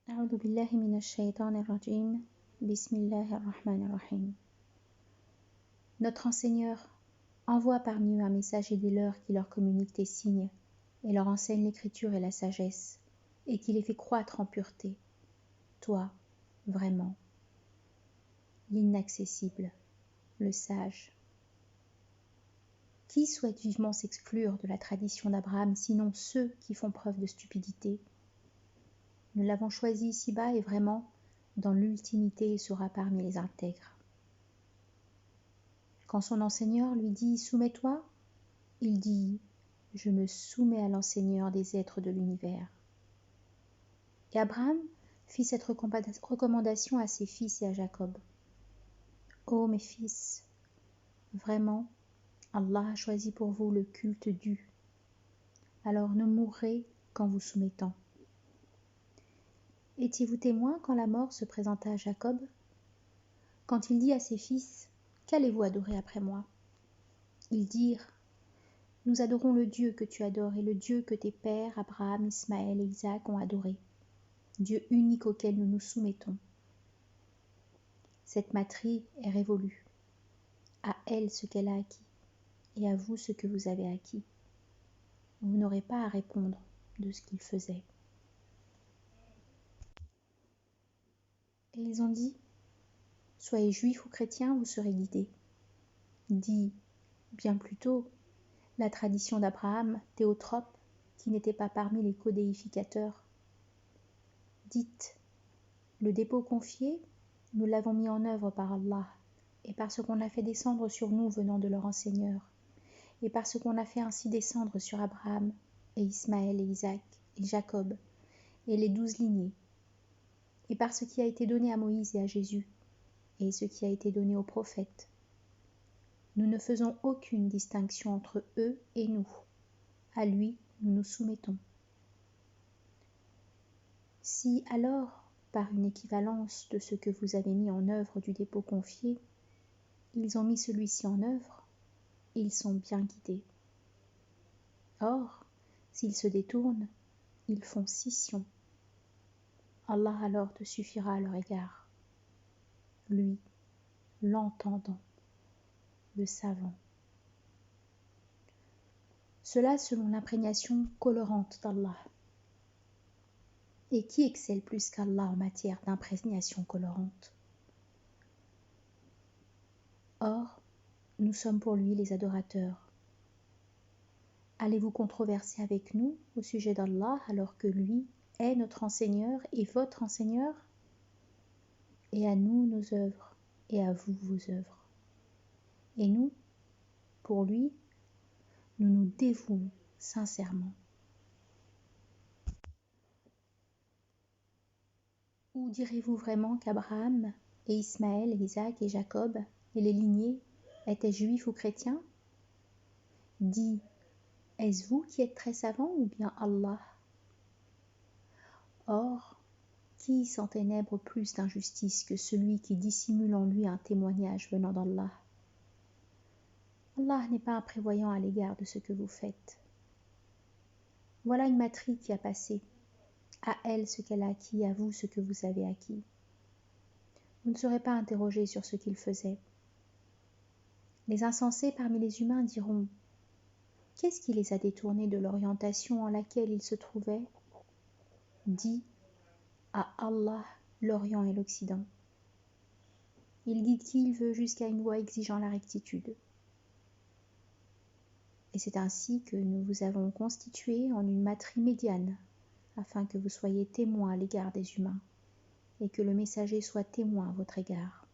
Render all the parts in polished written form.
أعوذ بالله من الشيطان الرجيم. بسم الله الرحمن الرحيم. Notre Enseigneur envoie parmi eux un messager des leurs qui leur communique tes signes et leur enseigne l'écriture et la sagesse et qui les fait croître en pureté. Toi, vraiment, l'inaccessible, le sage. Qui souhaite vivement s'exclure de la tradition d'Abraham sinon ceux qui font preuve de stupidité? Nous l'avons choisi ici-bas et vraiment, dans l'ultimité, il sera parmi les intègres. Quand son enseigneur lui dit « Soumets-toi », il dit « Je me soumets à l'enseigneur des êtres de l'univers ». Et Abraham fit cette recommandation à ses fils et à Jacob. « Ô mes fils, vraiment, Allah a choisi pour vous le culte dû. Alors ne mourrez qu'en vous soumettant. » Étiez-vous témoin quand la mort se présenta à Jacob? Quand il dit à ses fils « Qu'allez-vous adorer après moi ?» Ils dirent « Nous adorons le Dieu que tu adores et le Dieu que tes pères Abraham, Ismaël et Isaac ont adoré, Dieu unique auquel nous nous soumettons. » Cette matrie est révolue. À elle ce qu'elle a acquis, et à vous ce que vous avez acquis. Vous n'aurez pas à répondre de ce qu'ils faisaient. Et ils ont dit, soyez juifs ou chrétiens, vous serez guidés. Dit bien plus tôt, la tradition d'Abraham, théotrope, qui n'était pas parmi les codéificateurs. Dites, le dépôt confié, nous l'avons mis en œuvre par Allah, et par ce qu'on a fait descendre sur nous venant de leur enseigneur, et par ce qu'on a fait ainsi descendre sur Abraham, et Ismaël et Isaac, et Jacob, et les 12 lignées, et par ce qui a été donné à Moïse et à Jésus, et ce qui a été donné aux prophètes. Nous ne faisons aucune distinction entre eux et nous. À lui, nous nous soumettons. Si alors, par une équivalence de ce que vous avez mis en œuvre du dépôt confié, ils ont mis celui-ci en œuvre, ils sont bien guidés. Or, s'ils se détournent, ils font scission. Allah alors te suffira à leur égard. Lui, l'entendant, le savant. Cela selon l'imprégnation colorante d'Allah. Et qui excelle plus qu'Allah en matière d'imprégnation colorante? Or, nous sommes pour lui les adorateurs. Allez-vous controverser avec nous au sujet d'Allah alors que lui est notre enseigneur et votre enseigneur? Et à nous nos œuvres, et à vous vos œuvres. Et nous, pour lui, nous nous dévouons sincèrement. Ou direz-vous vraiment qu'Abraham et Ismaël, et Isaac et Jacob et les lignées étaient juifs ou chrétiens? Dis, est-ce vous qui êtes très savants ou bien Allah? Or, qui s'enténèbre plus d'injustice que celui qui dissimule en lui un témoignage venant d'Allah? Allah n'est pas imprévoyant à l'égard de ce que vous faites. Voilà une matrie qui a passé. À elle ce qu'elle a acquis, à vous ce que vous avez acquis. Vous ne serez pas interrogés sur ce qu'ils faisaient. Les insensés parmi les humains diront « Qu'est-ce qui les a détournés de l'orientation en laquelle ils se trouvaient ?» Dis à Allah l'Orient et l'Occident. Il guide qui il veut jusqu'à une voie exigeant la rectitude. Et c'est ainsi que nous vous avons constitué en une matrie médiane, afin que vous soyez témoins à l'égard des humains, et que le messager soit témoin à votre égard.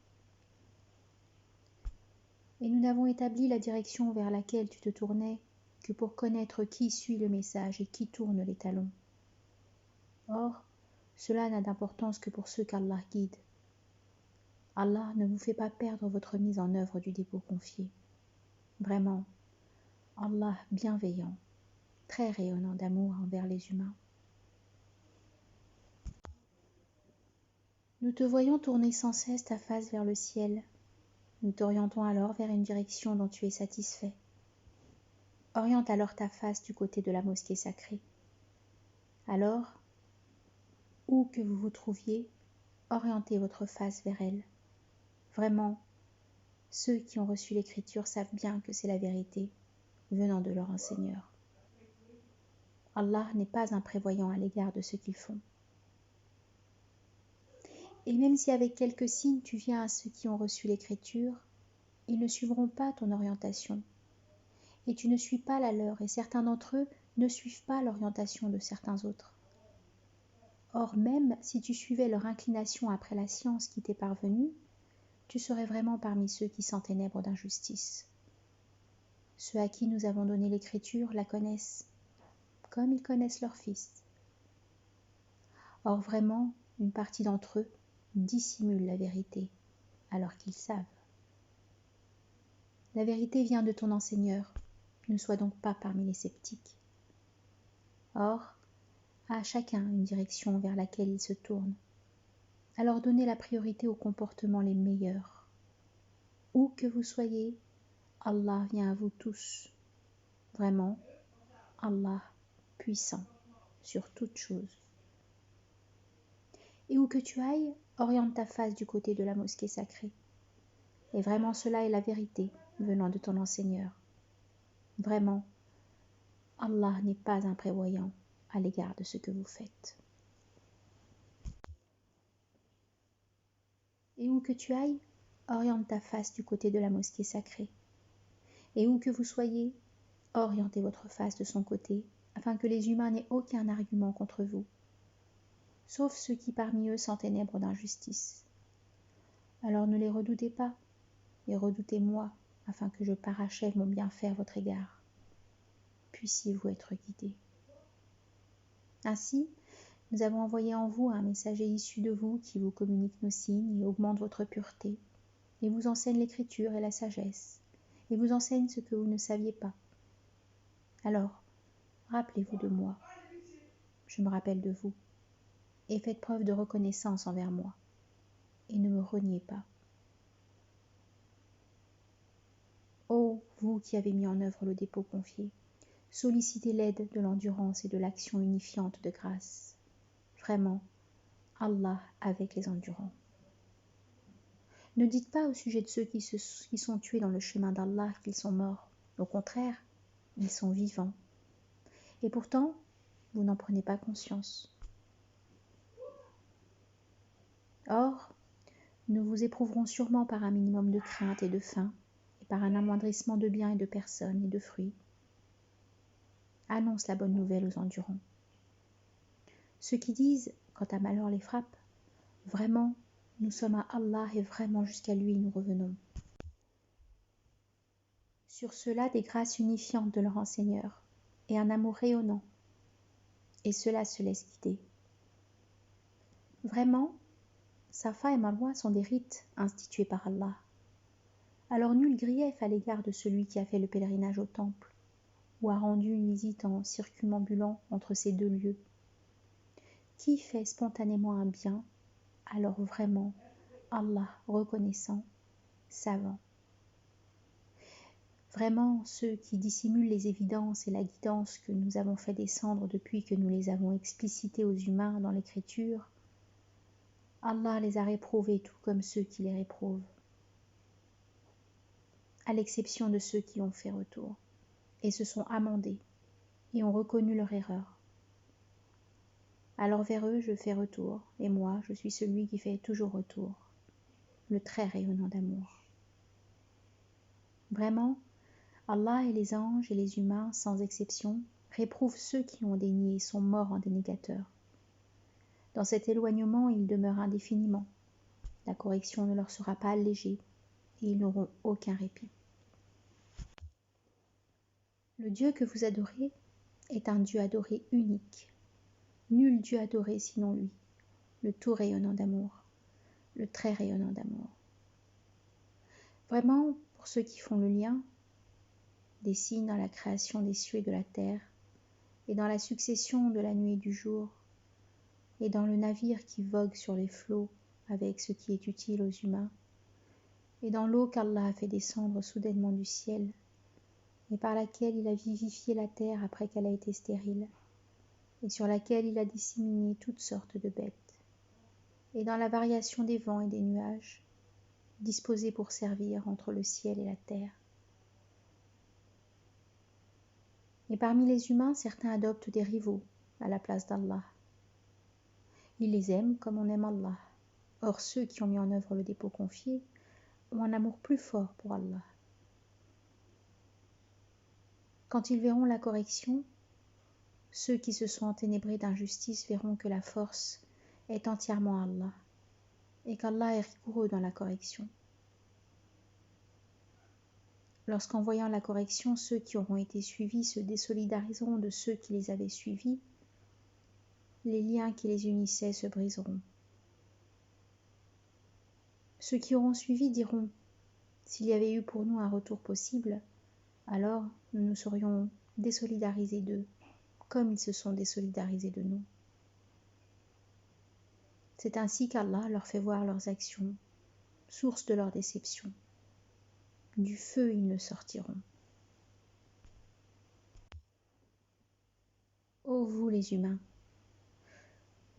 Et nous n'avons établi la direction vers laquelle tu te tournais que pour connaître qui suit le message et qui tourne les talons. Or, cela n'a d'importance que pour ceux qu'Allah guide. Allah ne vous fait pas perdre votre mise en œuvre du dépôt confié. Vraiment, Allah bienveillant, très rayonnant d'amour envers les humains. Nous te voyons tourner sans cesse ta face vers le ciel. Nous t'orientons alors vers une direction dont tu es satisfait. Oriente alors ta face du côté de la mosquée sacrée. Alors, Où que vous vous trouviez, orientez votre face vers elle. Vraiment, ceux qui ont reçu l'écriture savent bien que c'est la vérité venant de leur Seigneur. Allah n'est pas imprévoyant à l'égard de ce qu'ils font. Et même si avec quelques signes tu viens à ceux qui ont reçu l'écriture, ils ne suivront pas ton orientation. Et tu ne suis pas la leur, et certains d'entre eux ne suivent pas l'orientation de certains autres. Or, même si tu suivais leur inclination après la science qui t'est parvenue, tu serais vraiment parmi ceux qui s'enténèbrent d'injustice. Ceux à qui nous avons donné l'écriture la connaissent, comme ils connaissent leur fils. Or, vraiment, une partie d'entre eux dissimule la vérité, alors qu'ils savent. La vérité vient de ton enseigneur, ne sois donc pas parmi les sceptiques. Or, à chacun une direction vers laquelle il se tourne. Alors donnez la priorité aux comportements les meilleurs. Où que vous soyez, Allah vient à vous tous. Vraiment, Allah puissant sur toute chose. Et où que tu ailles, oriente ta face du côté de la mosquée sacrée. Et vraiment cela est la vérité venant de ton enseigneur. Vraiment, Allah n'est pas imprévoyant à l'égard de ce que vous faites. Et où que tu ailles, oriente ta face du côté de la mosquée sacrée. Et où que vous soyez, orientez votre face de son côté, afin que les humains n'aient aucun argument contre vous, sauf ceux qui parmi eux s'enténèbrent d'injustice. Alors ne les redoutez pas, et redoutez-moi, afin que je parachève mon bienfait à votre égard. Puissiez-vous être guidés. Ainsi, nous avons envoyé en vous un messager issu de vous qui vous communique nos signes et augmente votre pureté, et vous enseigne l'écriture et la sagesse, et vous enseigne ce que vous ne saviez pas. Alors, rappelez-vous de moi, je me rappelle de vous, et faites preuve de reconnaissance envers moi, et ne me reniez pas. Ô vous qui avez mis en œuvre le dépôt confié, sollicitez l'aide de l'endurance et de l'action unifiante de grâce. Vraiment, Allah avec les endurants. Ne dites pas au sujet de ceux qui sont tués dans le chemin d'Allah qu'ils sont morts. Au contraire, ils sont vivants. Et pourtant, vous n'en prenez pas conscience. Or, nous vous éprouverons sûrement par un minimum de crainte et de faim, et par un amoindrissement de biens et de personnes et de fruits. Annonce la bonne nouvelle aux endurants. Ceux qui disent, quand un malheur les frappe, vraiment, nous sommes à Allah et vraiment jusqu'à lui nous revenons. Sur ceux-là des grâces unifiantes de leur Seigneur et un amour rayonnant, et ceux-là se laissent guider. Vraiment, Safa et Marwa sont des rites institués par Allah. Alors nul grief à l'égard de celui qui a fait le pèlerinage au temple, ou a rendu une visite en circumambulant entre ces deux lieux. Qui fait spontanément un bien, alors vraiment, Allah reconnaissant, savant. Vraiment, ceux qui dissimulent les évidences et la guidance que nous avons fait descendre depuis que nous les avons explicitées aux humains dans l'écriture, Allah les a réprouvés tout comme ceux qui les réprouvent, à l'exception de ceux qui ont fait retour, et se sont amendés, et ont reconnu leur erreur. Alors vers eux je fais retour, et moi je suis celui qui fait toujours retour, le très rayonnant d'amour. Vraiment, Allah et les anges et les humains, sans exception, réprouvent ceux qui ont dénié et sont morts en dénégateurs. Dans cet éloignement, ils demeurent indéfiniment. La correction ne leur sera pas allégée, et ils n'auront aucun répit. Le Dieu que vous adorez est un Dieu adoré unique. Nul Dieu adoré sinon lui, le tout rayonnant d'amour, le très rayonnant d'amour. Vraiment, pour ceux qui font le lien, des signes dans la création des cieux et de la terre, et dans la succession de la nuit et du jour, et dans le navire qui vogue sur les flots avec ce qui est utile aux humains, et dans l'eau qu'Allah a fait descendre soudainement du ciel, et par laquelle il a vivifié la terre après qu'elle a été stérile. et sur laquelle il a disséminé toutes sortes de bêtes, et dans la variation des vents et des nuages, disposés pour servir entre le ciel et la terre. Et parmi les humains, certains adoptent des rivaux à la place d'Allah. Ils les aiment comme on aime Allah. Or, ceux qui ont mis en œuvre le dépôt confié ont un amour plus fort pour Allah. Quand ils verront la correction, ceux qui se sont enténébrés d'injustice verront que la force est entièrement Allah et qu'Allah est rigoureux dans la correction. Lorsqu'en voyant la correction, ceux qui auront été suivis se désolidariseront de ceux qui les avaient suivis, les liens qui les unissaient se briseront. Ceux qui auront suivi diront « S'il y avait eu pour nous un retour possible, alors nous nous serions désolidarisés d'eux, comme ils se sont désolidarisés de nous. » C'est ainsi qu'Allah leur fait voir leurs actions, source de leur déception. Du feu ils ne sortiront. Ô vous les humains,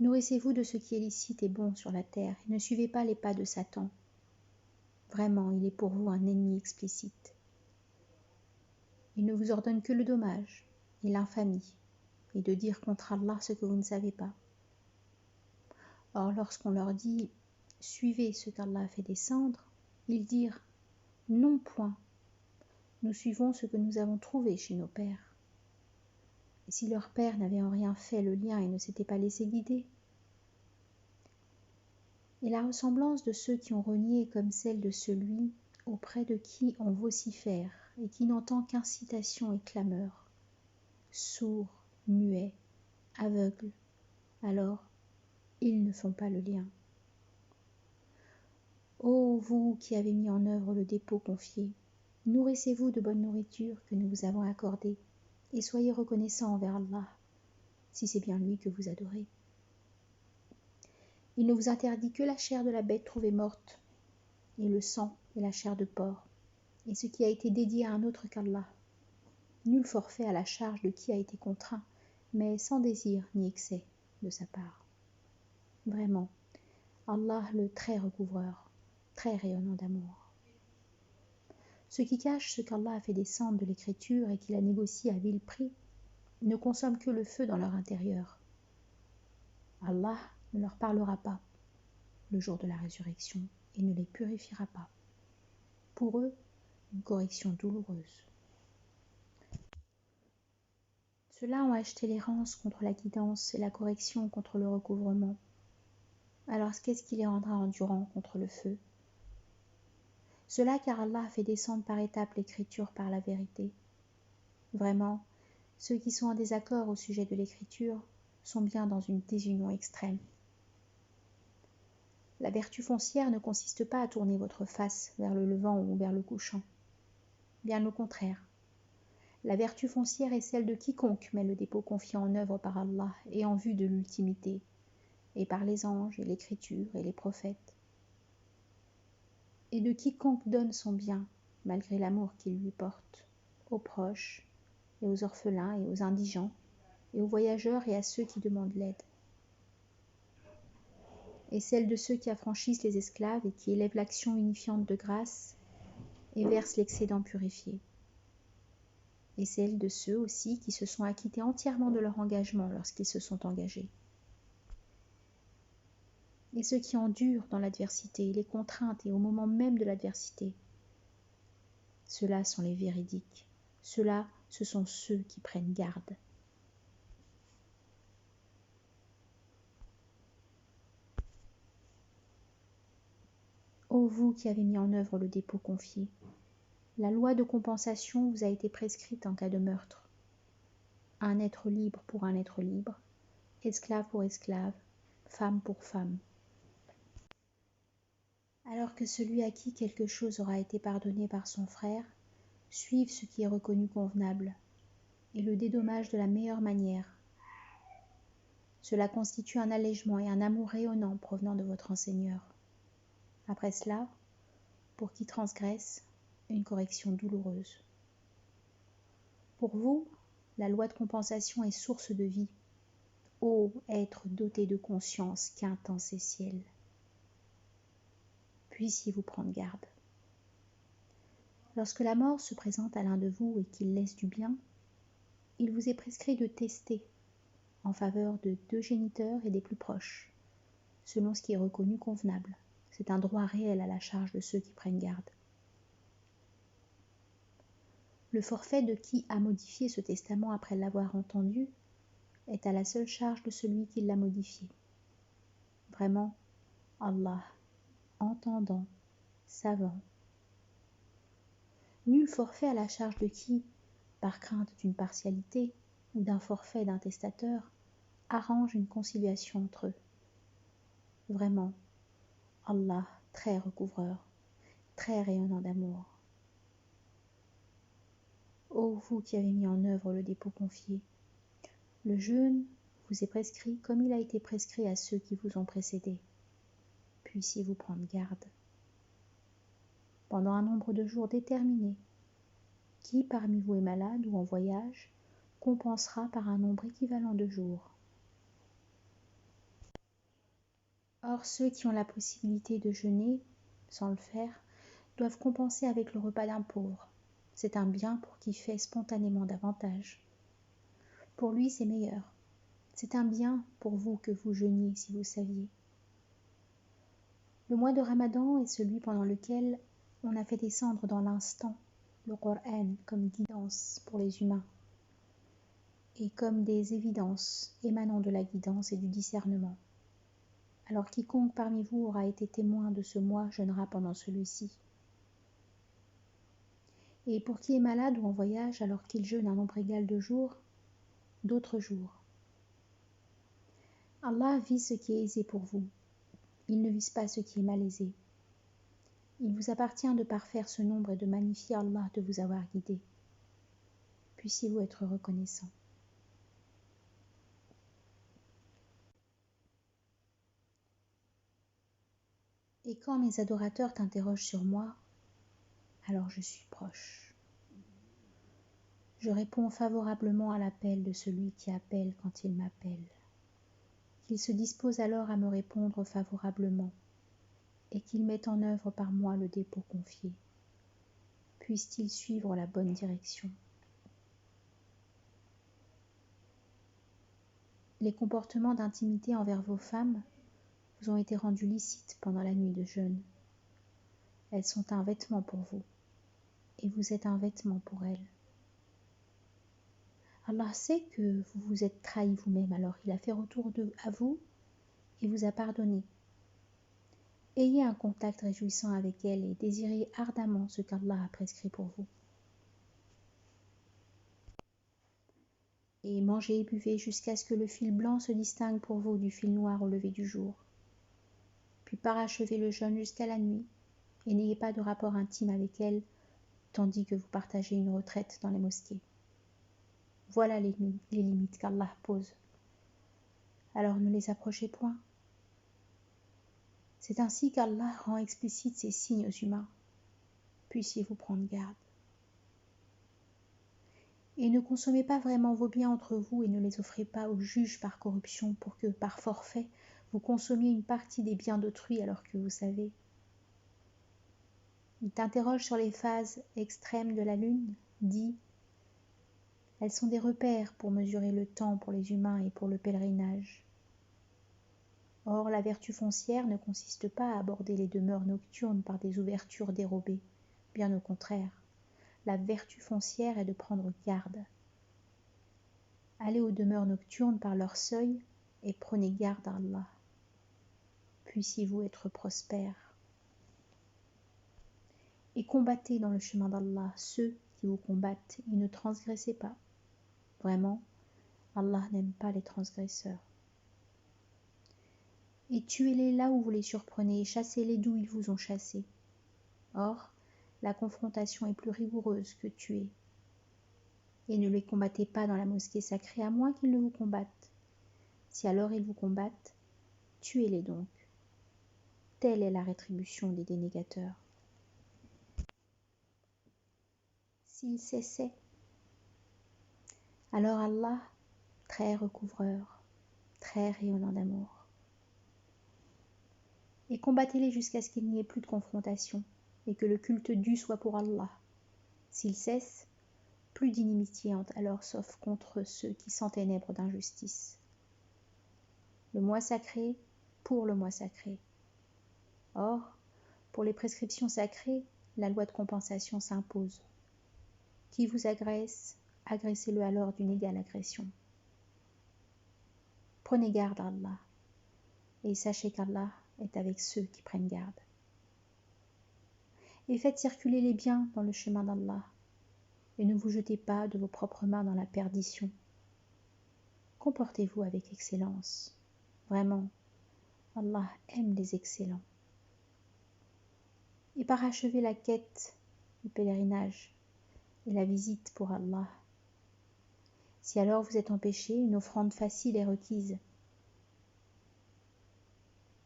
nourrissez-vous de ce qui est licite et bon sur la terre, et ne suivez pas les pas de Satan. Vraiment, il est pour vous un ennemi explicite. Il ne vous ordonne que le dommage et l'infamie, et de dire contre Allah ce que vous ne savez pas. Or, lorsqu'on leur dit « Suivez ce qu'Allah a fait descendre », ils dirent « Non point, nous suivons ce que nous avons trouvé chez nos pères. » Et si leurs pères n'avaient en rien fait le lien et ne s'étaient pas laissés guider? Et la ressemblance de ceux qui ont renié est comme celle de celui auprès de qui on vocifère et qui n'entend qu'incitation et clameur, sourd, muet, aveugle, alors ils ne font pas le lien. Ô vous qui avez mis en œuvre le dépôt confié, nourrissez-vous de bonne nourriture que nous vous avons accordée, et soyez reconnaissants envers Allah, si c'est bien lui que vous adorez. Il ne vous interdit que la chair de la bête trouvée morte, et le sang et la chair de porc, et ce qui a été dédié à un autre qu'Allah. Nul forfait à la charge de qui a été contraint, mais sans désir ni excès de sa part. Vraiment, Allah le très recouvreur, très rayonnant d'amour. Ceux qui cachent ce qu'Allah a fait descendre de l'écriture et qui la négocient à vil prix ne consomment que le feu dans leur intérieur. Allah ne leur parlera pas le jour de la résurrection et ne les purifiera pas. Pour eux, une correction douloureuse. Ceux-là ont acheté l'errance contre la guidance et la correction contre le recouvrement. Alors qu'est-ce qui les rendra endurants contre le feu? Cela car Allah a fait descendre par étapes l'écriture par la vérité. Vraiment, ceux qui sont en désaccord au sujet de l'écriture sont bien dans une désunion extrême. La vertu foncière ne consiste pas à tourner votre face vers le levant ou vers le couchant. Bien au contraire. La vertu foncière est celle de quiconque met le dépôt confié en œuvre par Allah et en vue de l'ultimité, et par les anges et l'écriture et les prophètes, et de quiconque donne son bien, malgré l'amour qu'il lui porte, aux proches, et aux orphelins et aux indigents, et aux voyageurs et à ceux qui demandent l'aide. Et celle de ceux qui affranchissent les esclaves et qui élèvent l'action unifiante de grâce et versent l'excédent purifié. Et celle de ceux aussi qui se sont acquittés entièrement de leur engagement lorsqu'ils se sont engagés. Et ceux qui endurent dans l'adversité, les contraintes et au moment même de l'adversité. Ceux-là sont les véridiques. Ceux-là, ce sont ceux qui prennent garde. Ô vous qui avez mis en œuvre le dépôt confié, la loi de compensation vous a été prescrite en cas de meurtre. Un être libre pour un être libre, esclave pour esclave, femme pour femme. Alors que celui à qui quelque chose aura été pardonné par son frère, suive ce qui est reconnu convenable, et le dédommage de la meilleure manière. Cela constitue un allègement et un amour rayonnant provenant de votre Seigneur. Après cela, pour qui transgresse, une correction douloureuse. Pour vous, la loi de compensation est source de vie, ô être doté de conscience qu'intense est ciel, puissiez-vous prendre garde. Lorsque la mort se présente à l'un de vous et qu'il laisse du bien, il vous est prescrit de tester en faveur de 2 géniteurs et des plus proches, selon ce qui est reconnu convenable. C'est un droit réel à la charge de ceux qui prennent garde. Le forfait de qui a modifié ce testament après l'avoir entendu est à la seule charge de celui qui l'a modifié. Vraiment, Allah, entendant, savant. Nul forfait à la charge de qui, par crainte d'une partialité ou d'un forfait d'un testateur, arrange une conciliation entre eux. Vraiment, Allah, très recouvreur, très rayonnant d'amour. Ô vous qui avez mis en œuvre le dépôt confié, le jeûne vous est prescrit comme il a été prescrit à ceux qui vous ont précédés. Puissiez-vous prendre garde. Pendant un nombre de jours déterminé, qui parmi vous est malade ou en voyage compensera par un nombre équivalent de jours. Or, ceux qui ont la possibilité de jeûner, sans le faire, doivent compenser avec le repas d'un pauvre. C'est un bien pour qui fait spontanément davantage. Pour lui, c'est meilleur. C'est un bien pour vous que vous jeûniez si vous saviez. Le mois de Ramadan est celui pendant lequel on a fait descendre dans l'instant le Coran comme guidance pour les humains et comme des évidences émanant de la guidance et du discernement. Alors quiconque parmi vous aura été témoin de ce mois jeûnera pendant celui-ci. Et pour qui est malade ou en voyage alors qu'il jeûne un nombre égal de jours, d'autres jours. Allah vise ce qui est aisé pour vous. Il ne vise pas ce qui est malaisé. Il vous appartient de parfaire ce nombre et de magnifier Allah de vous avoir guidé. Puissiez-vous être reconnaissant. Et quand mes adorateurs t'interrogent sur moi, alors je suis proche. Je réponds favorablement à l'appel de celui qui appelle quand il m'appelle. Qu'il se dispose alors à me répondre favorablement et qu'il mette en œuvre par moi le dépôt confié. Puisse-t-il suivre la bonne direction. Les comportements d'intimité envers vos femmes vous ont été rendus licites pendant la nuit de jeûne. Elles sont un vêtement pour vous, et vous êtes un vêtement pour elles. Allah sait que vous vous êtes trahi vous-même, alors il a fait retour à vous et vous a pardonné. Ayez un contact réjouissant avec elles et désirez ardemment ce qu'Allah a prescrit pour vous. Et mangez et buvez jusqu'à ce que le fil blanc se distingue pour vous du fil noir au lever du jour. Puis parachevez le jeûne jusqu'à la nuit, et n'ayez pas de rapport intime avec elles, tandis que vous partagez une retraite dans les mosquées. Voilà les limites qu'Allah pose. Alors ne les approchez point. C'est ainsi qu'Allah rend explicite ces signes aux humains. Puissiez-vous prendre garde. Et ne consommez pas vraiment vos biens entre vous et ne les offrez pas aux juges par corruption pour que, par forfait, vous consommiez une partie des biens d'autrui alors que vous savez. Il t'interroge sur les phases extrêmes de la lune, dit « Elles sont des repères pour mesurer le temps pour les humains et pour le pèlerinage. » Or, la vertu foncière ne consiste pas à aborder les demeures nocturnes par des ouvertures dérobées, bien au contraire. La vertu foncière est de prendre garde. Allez aux demeures nocturnes par leur seuil et prenez garde à Allah. Puissiez-vous être prospères. Et combattez dans le chemin d'Allah ceux qui vous combattent et ne transgressez pas. Vraiment, Allah n'aime pas les transgresseurs. Et tuez-les là où vous les surprenez et chassez-les d'où ils vous ont chassés. Or, la confrontation est plus rigoureuse que tuer. Et ne les combattez pas dans la mosquée sacrée à moins qu'ils ne vous combattent. Si alors ils vous combattent, tuez-les donc. Telle est la rétribution des dénégateurs. S'ils cessaient, alors Allah, très recouvreur, très rayonnant d'amour. Et combattez-les jusqu'à ce qu'il n'y ait plus de confrontation, et que le culte dû soit pour Allah. S'il cesse, plus d'inimitié alors sauf contre ceux qui s'enténèbrent d'injustice. Le mois sacré pour le mois sacré. Or, pour les prescriptions sacrées, la loi de compensation s'impose. Qui vous agresse, agressez-le alors d'une égale agression. Prenez garde à Allah, et sachez qu'Allah est avec ceux qui prennent garde. Et faites circuler les biens dans le chemin d'Allah, et ne vous jetez pas de vos propres mains dans la perdition. Comportez-vous avec excellence. Vraiment, Allah aime les excellents. Et parachevez la quête, le pèlerinage et la visite pour Allah. Si alors vous êtes empêché, une offrande facile est requise.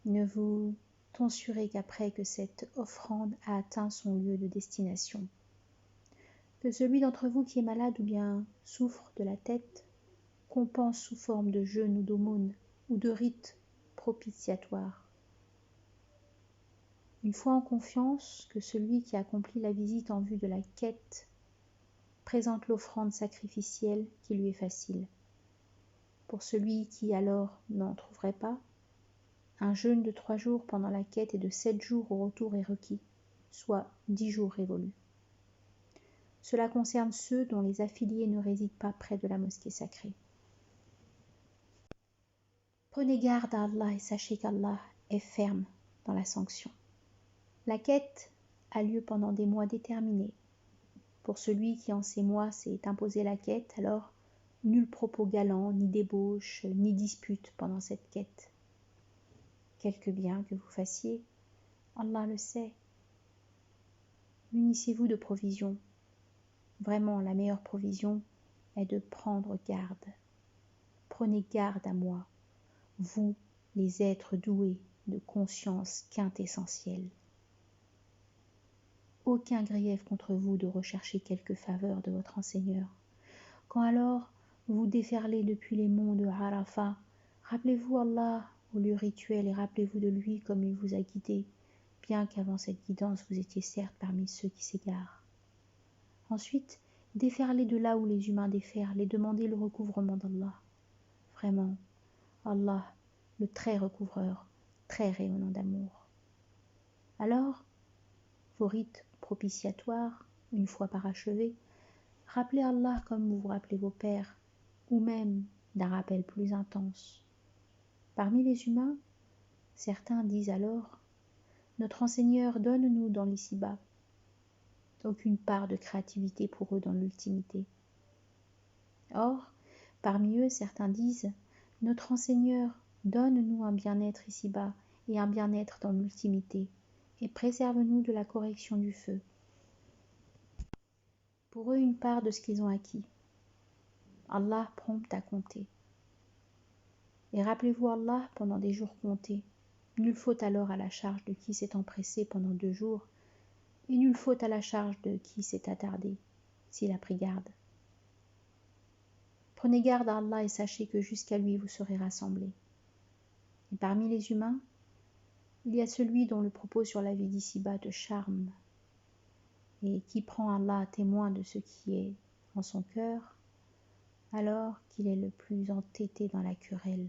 Ne vous tonsurez qu'après que cette offrande a atteint son lieu de destination. Que celui d'entre vous qui est malade ou bien souffre de la tête compense sous forme de jeûne ou d'aumône ou de rites propitiatoires. Une foi en confiance que celui qui accomplit la visite en vue de la quête présente l'offrande sacrificielle qui lui est facile. Pour celui qui alors n'en trouverait pas, un jeûne de 3 jours pendant la quête et de 7 jours au retour est requis, soit 10 jours révolus. Cela concerne ceux dont les affiliés ne résident pas près de la mosquée sacrée. Prenez garde à Allah et sachez qu'Allah est ferme dans la sanction. La quête a lieu pendant des mois déterminés. Pour celui qui en ces mois s'est imposé la quête, alors nul propos galant, ni débauche, ni dispute pendant cette quête. Quelque bien que vous fassiez, Allah le sait. Munissez-vous de provisions. Vraiment, la meilleure provision est de prendre garde. Prenez garde à moi, vous, les êtres doués de conscience quintessentielle. Aucun grief contre vous de rechercher quelque faveur de votre enseigneur. Quand alors vous déferlez depuis les monts de Arafat, rappelez-vous Allah au lieu rituel et rappelez-vous de lui comme il vous a guidé, bien qu'avant cette guidance vous étiez certes parmi ceux qui s'égarent. Ensuite, déferlez de là où les humains déferlent et demandez le recouvrement d'Allah. Vraiment, Allah, le très recouvreur, très rayonnant d'amour. Alors, vos rites propitiatoires, une fois parachevés, rappelez Allah comme vous vous rappelez vos pères, ou même d'un rappel plus intense. Parmi les humains, certains disent alors « Notre enseigneur donne-nous dans l'ici-bas ». Aucune part de créativité pour eux dans l'ultimité. Or, parmi eux, certains disent « Notre enseigneur donne-nous un bien-être ici-bas et un bien-être dans l'ultimité, et préserve-nous de la correction du feu ». Pour eux, une part de ce qu'ils ont acquis. Allah prompt à compter. Et rappelez-vous Allah pendant des jours comptés. Nulle faute alors à la charge de qui s'est empressé pendant 2 jours, et nulle faute à la charge de qui s'est attardé, s'il a pris garde. Prenez garde à Allah et sachez que jusqu'à lui vous serez rassemblés. Et parmi les humains, il y a celui dont le propos sur la vie d'ici-bas te charme, et qui prend Allah à témoin de ce qui est en son cœur, alors qu'il est le plus entêté dans la querelle.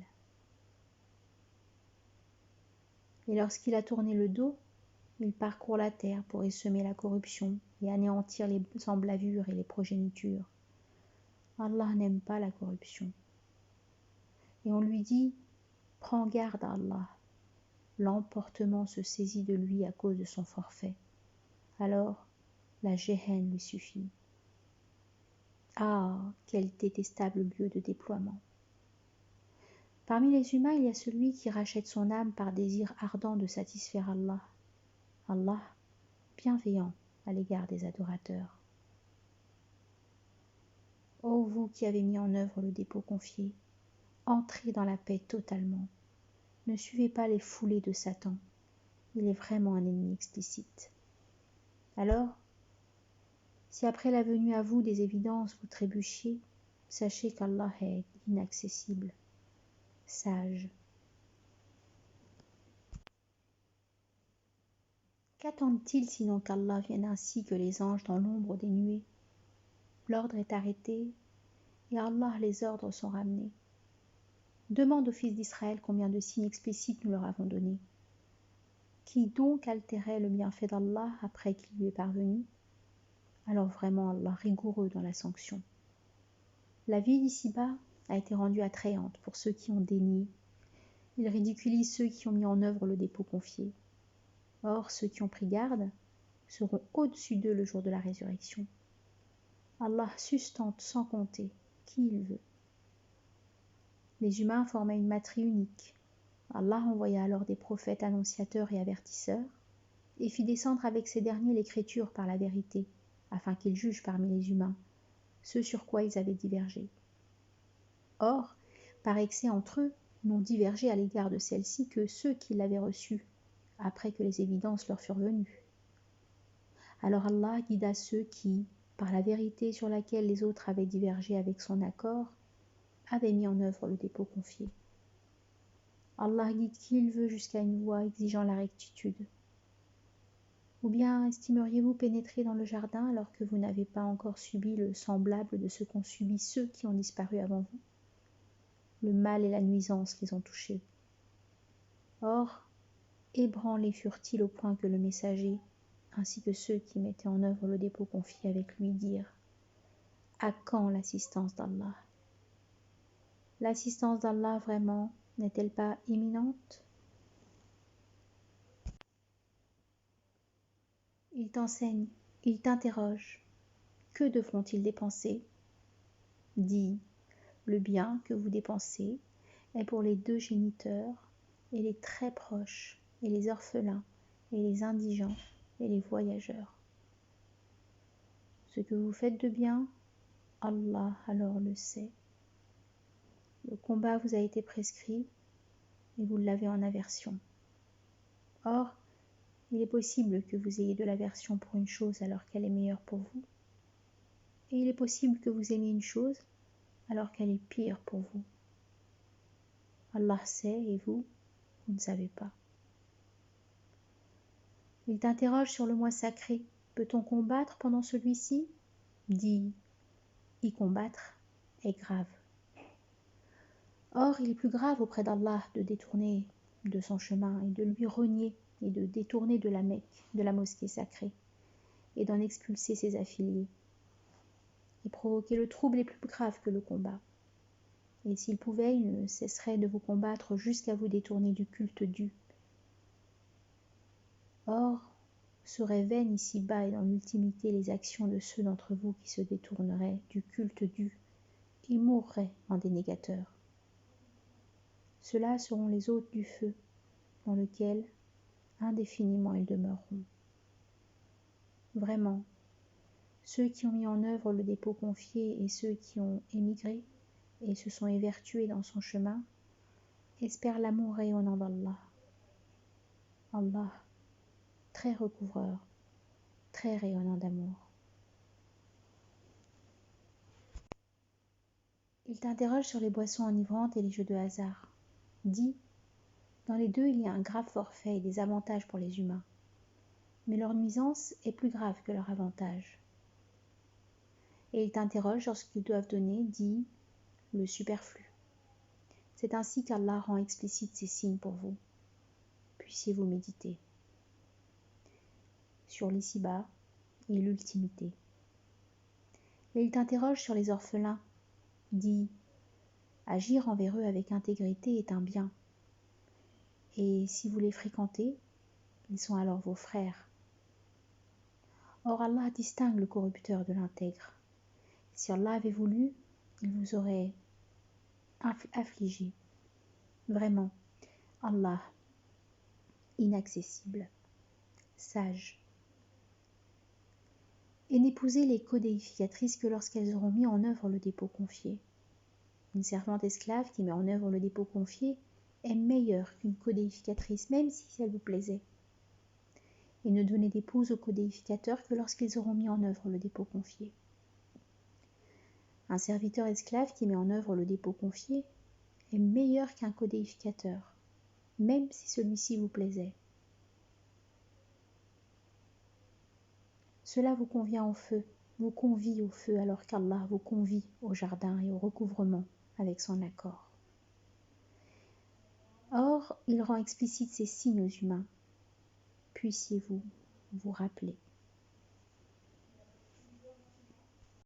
Et lorsqu'il a tourné le dos, il parcourt la terre pour y semer la corruption et anéantir les emblavures et les progénitures. Allah n'aime pas la corruption. Et on lui dit « Prends garde à Allah ». L'emportement se saisit de lui à cause de son forfait. Alors, la géhenne lui suffit. Ah, quel détestable lieu de déploiement! Parmi les humains, il y a celui qui rachète son âme par désir ardent de satisfaire Allah. Allah, bienveillant à l'égard des adorateurs. Ô vous qui avez mis en œuvre le dépôt confié, entrez dans la paix totalement. Ne suivez pas les foulées de Satan. Il est vraiment un ennemi explicite. Alors, si après la venue à vous des évidences vous trébuchiez, sachez qu'Allah est inaccessible. sage. Qu'attendent-ils sinon qu'Allah vienne ainsi que les anges dans l'ombre des nuées? L'ordre est arrêté et Allah les ordres sont ramenés. Demande aux fils d'Israël combien de signes explicites nous leur avons donnés. Qui donc altérait le bienfait d'Allah après qu'il lui est parvenu? Alors vraiment Allah rigoureux dans la sanction. La vie d'ici-bas a été rendue attrayante pour ceux qui ont dénié. Il ridiculise ceux qui ont mis en œuvre le dépôt confié. Or, ceux qui ont pris garde seront au-dessus d'eux le jour de la résurrection. Allah sustente sans compter qui il veut. Les humains formaient une matrie unique. Allah envoya alors des prophètes annonciateurs et avertisseurs, et fit descendre avec ces derniers l'écriture par la vérité, afin qu'ils jugent parmi les humains ce sur quoi ils avaient divergé. Or, par excès entre eux, n'ont divergé à l'égard de celle-ci que ceux qui l'avaient reçue, après que les évidences leur furent venues. Alors Allah guida ceux qui, par la vérité sur laquelle les autres avaient divergé avec son accord, avaient mis en œuvre le dépôt confié. Allah guide qui il veut jusqu'à une voie exigeant la rectitude. Ou bien estimeriez-vous pénétrer dans le jardin alors que vous n'avez pas encore subi le semblable de ce qu'ont subi ceux qui ont disparu avant vous? Le mal et la nuisance les ont touchés. Or, ébranlés furent-ils au point que le messager, ainsi que ceux qui mettaient en œuvre le dépôt confié avec lui, dirent: à quand l'assistance d'Allah? L'assistance d'Allah vraiment n'est-elle pas imminente? Ils t'enseignent, ils t'interrogent. Que devront-ils dépenser? Dis: le bien que vous dépensez est pour les deux géniteurs et les très proches et les orphelins et les indigents et les voyageurs. Ce que vous faites de bien, Allah alors le sait. Le combat vous a été prescrit et vous l'avez en aversion. Or, il est possible que vous ayez de l'aversion pour une chose alors qu'elle est meilleure pour vous. Et il est possible que vous aimiez une chose alors qu'elle est pire pour vous. Allah sait et vous ne savez pas. Il t'interroge sur le mois sacré. Peut-on combattre pendant celui-ci? Dis: y combattre est grave. Or, il est plus grave auprès d'Allah de détourner de son chemin et de lui renier et de détourner de la Mecque, de la mosquée sacrée, et d'en expulser ses affiliés, et provoquer le trouble est plus grave que le combat. Et s'il pouvait, il ne cesserait de vous combattre jusqu'à vous détourner du culte dû. Or, seraient vaines ici-bas et dans l'ultimité les actions de ceux d'entre vous qui se détourneraient du culte dû et mourraient en dénégateurs. Ceux-là seront les hôtes du feu, dans lequel indéfiniment ils demeureront. Vraiment, ceux qui ont mis en œuvre le dépôt confié et ceux qui ont émigré et se sont évertués dans son chemin, espèrent l'amour rayonnant d'Allah. Allah, très recouvreur, très rayonnant d'amour. Il t'interroge sur les boissons enivrantes et les jeux de hasard. Dis: dans les deux il y a un grave forfait et des avantages pour les humains, mais leur nuisance est plus grave que leur avantage. Et il t'interroge sur ce qu'ils doivent donner, dit: le superflu. C'est ainsi qu'Allah rend explicite ces signes pour vous. Puissiez-vous méditer sur l'ici-bas et l'ultimité. Et il t'interroge sur les orphelins, dit: agir envers eux avec intégrité est un bien. Et si vous les fréquentez, ils sont alors vos frères. Or Allah distingue le corrupteur de l'intègre. Si Allah avait voulu, il vous aurait affligé. Vraiment, Allah, inaccessible, sage. Et n'épousez les codéificatrices que lorsqu'elles auront mis en œuvre le dépôt confié. Une servante esclave qui met en œuvre le dépôt confié est meilleure qu'une codéificatrice, même si elle vous plaisait. Et ne donnez d'épouse aux codéificateurs que lorsqu'ils auront mis en œuvre le dépôt confié. Un serviteur esclave qui met en œuvre le dépôt confié est meilleur qu'un codificateur, même si celui-ci vous plaisait. Cela vous convient au feu, vous convie au feu alors qu'Allah vous convie au jardin et au recouvrement avec son accord. Or, il rend explicite ces signes aux humains. Puissiez-vous vous rappeler.